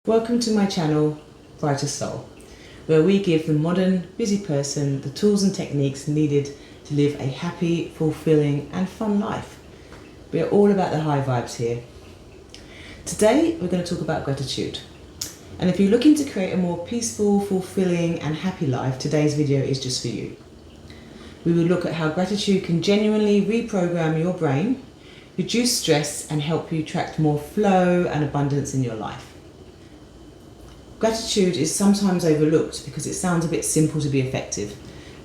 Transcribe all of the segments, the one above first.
Welcome to my channel, Brighter Soul, where we give the modern, busy person the tools and techniques needed to live a happy, fulfilling and fun life. We are all about the high vibes here. Today we're going to talk about gratitude. And if you're looking to create a more peaceful, fulfilling and happy life, today's video is just for you. We will look at how gratitude can genuinely reprogram your brain, reduce stress and help you attract more flow and abundance in your life. Gratitude is sometimes overlooked because it sounds a bit simple to be effective.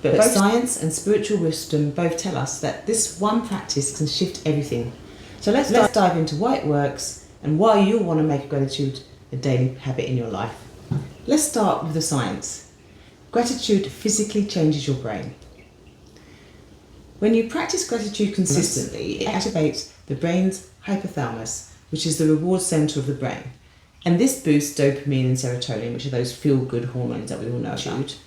But both science and spiritual wisdom both tell us that this one practice can shift everything. So let's dive into why it works and why you'll want to make gratitude a daily habit in your life. Let's start with the science. Gratitude physically changes your brain. When you practice gratitude consistently, it activates the brain's hypothalamus, which is the reward center of the brain. And this boosts dopamine and serotonin, which are those feel-good hormones that we all know about.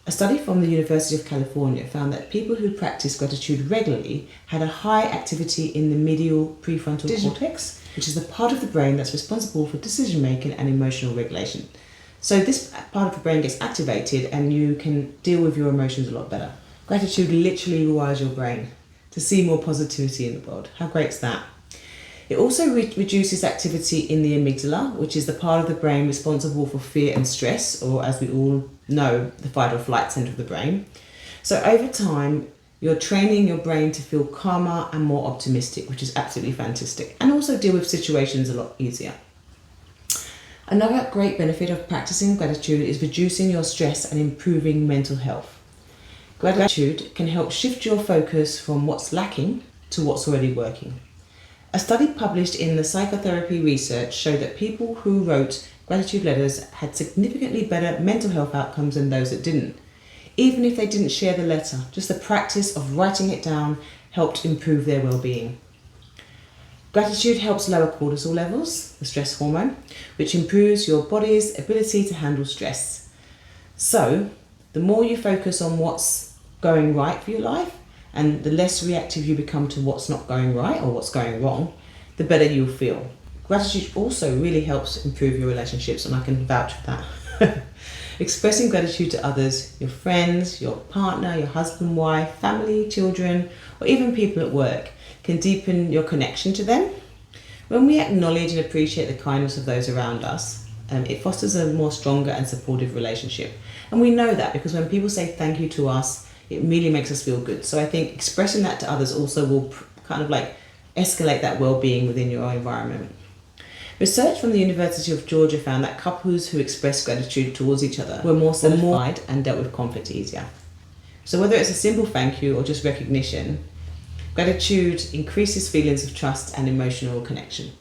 A study from the University of California found that people who practiced gratitude regularly had a high activity in the medial prefrontal cortex, which is the part of the brain that's responsible for decision-making and emotional regulation. So this part of the brain gets activated and you can deal with your emotions a lot better. Gratitude literally rewires your brain to see more positivity in the world. How great is that? It also reduces activity in the amygdala, which is the part of the brain responsible for fear and stress, or as we all know, the fight or flight center of the brain. So over time, you're training your brain to feel calmer and more optimistic, which is absolutely fantastic, and also deal with situations a lot easier. Another great benefit of practicing gratitude is reducing your stress and improving mental health. Gratitude can help shift your focus from what's lacking to what's already working. A study published in the Psychotherapy Research showed that people who wrote gratitude letters had significantly better mental health outcomes than those that didn't. Even if they didn't share the letter, just the practice of writing it down helped improve their well-being. Gratitude helps lower cortisol levels, the stress hormone, which improves your body's ability to handle stress. So, the more you focus on what's going right for your life, and the less reactive you become to what's not going right or what's going wrong, the better you'll feel. Gratitude also really helps improve your relationships, and I can vouch for that. Expressing gratitude to others, your friends, your partner, your husband, wife, family, children, or even people at work, can deepen your connection to them. When we acknowledge and appreciate the kindness of those around us, it fosters a more stronger and supportive relationship. And we know that because when people say thank you to us, it really makes us feel good. So I think expressing that to others also will kind of like escalate that well-being within your environment. Research from the University of Georgia found that couples who expressed gratitude towards each other were more satisfied and dealt with conflict easier. So whether it's a simple thank you or just recognition, gratitude increases feelings of trust and emotional connection.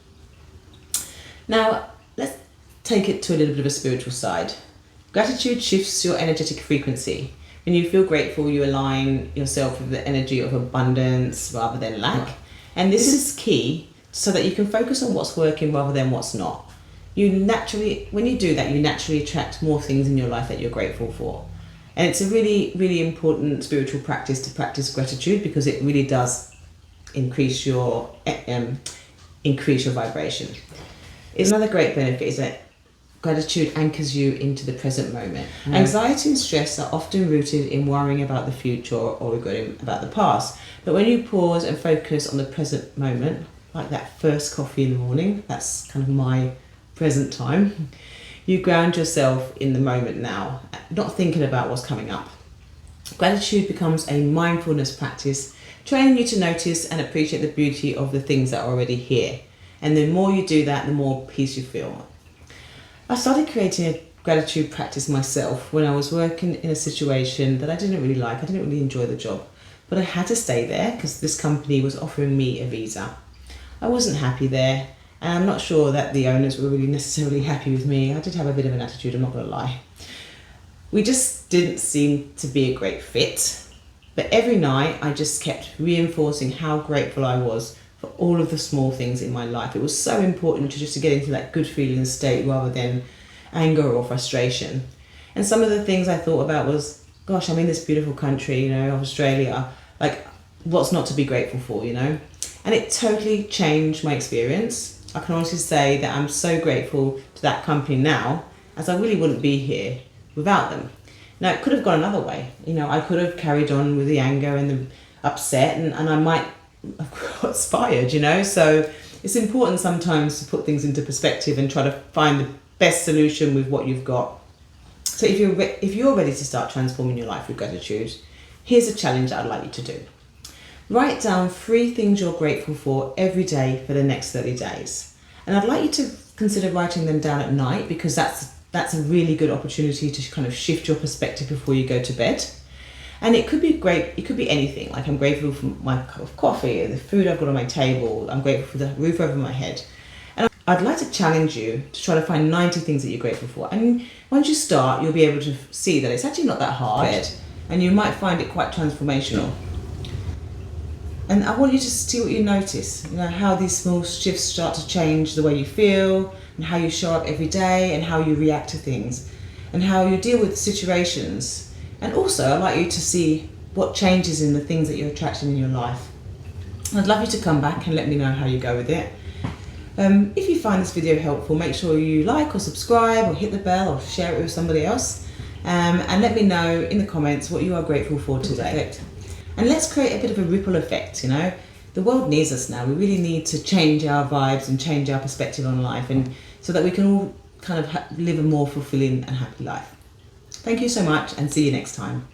Now, let's take it to a little bit of a spiritual side. Gratitude shifts your energetic frequency. When you feel grateful, you align yourself with the energy of abundance rather than lack. And this is key so that you can focus on what's working rather than what's not. When you do that, you naturally attract more things in your life that you're grateful for. And it's a really, really important spiritual practice to practice gratitude because it really does increase your vibration. Another great benefit is that gratitude anchors you into the present moment. Anxiety and stress are often rooted in worrying about the future or regretting about the past. But when you pause and focus on the present moment, like that first coffee in the morning, that's kind of my present time, you ground yourself in the moment now, not thinking about what's coming up. Gratitude becomes a mindfulness practice, training you to notice and appreciate the beauty of the things that are already here. And the more you do that, the more peace you feel. I started creating a gratitude practice myself when I was working in a situation that I didn't really like. I didn't really enjoy the job, but I had to stay there because this company was offering me a visa. I wasn't happy there, and I'm not sure that the owners were really necessarily happy with me. I did have a bit of an attitude, I'm not going to lie. We just didn't seem to be a great fit, but every night I just kept reinforcing how grateful I was for all of the small things in my life. It was so important to get into that good feeling state rather than anger or frustration. And some of the things I thought about was, gosh, I'm in this beautiful country, Australia, like what's not to be grateful for, And it totally changed my experience. I can honestly say that I'm so grateful to that company now, as I really wouldn't be here without them. Now, it could have gone another way. I could have carried on with the anger and the upset, and I might have got fired, So it's important sometimes to put things into perspective and try to find the best solution with what you've got. So if you're ready to start transforming your life with gratitude, here's a challenge that I'd like you to do. Write down 3 things you're grateful for every day for the next 30 days. And I'd like you to consider writing them down at night, because that's a really good opportunity to kind of shift your perspective before you go to bed. And it could be great, it could be anything. Like, I'm grateful for my cup of coffee, the food I've got on my table, I'm grateful for the roof over my head. And I'd like to challenge you to try to find 90 things that you're grateful for. And once you start, you'll be able to see that it's actually not that hard, and you might find it quite transformational. And I want you to see what you notice, how these small shifts start to change the way you feel, and how you show up every day, and how you react to things, and how you deal with situations. And also, I'd like you to see what changes in the things that you're attracting in your life. I'd love you to come back and let me know how you go with it. If you find this video helpful, make sure you like or subscribe or hit the bell or share it with somebody else. And let me know in the comments what you are grateful for today. And let's create a bit of a ripple effect, The world needs us now. We really need to change our vibes and change our perspective on life, and so that we can all kind of live a more fulfilling and happy life. Thank you so much, and see you next time.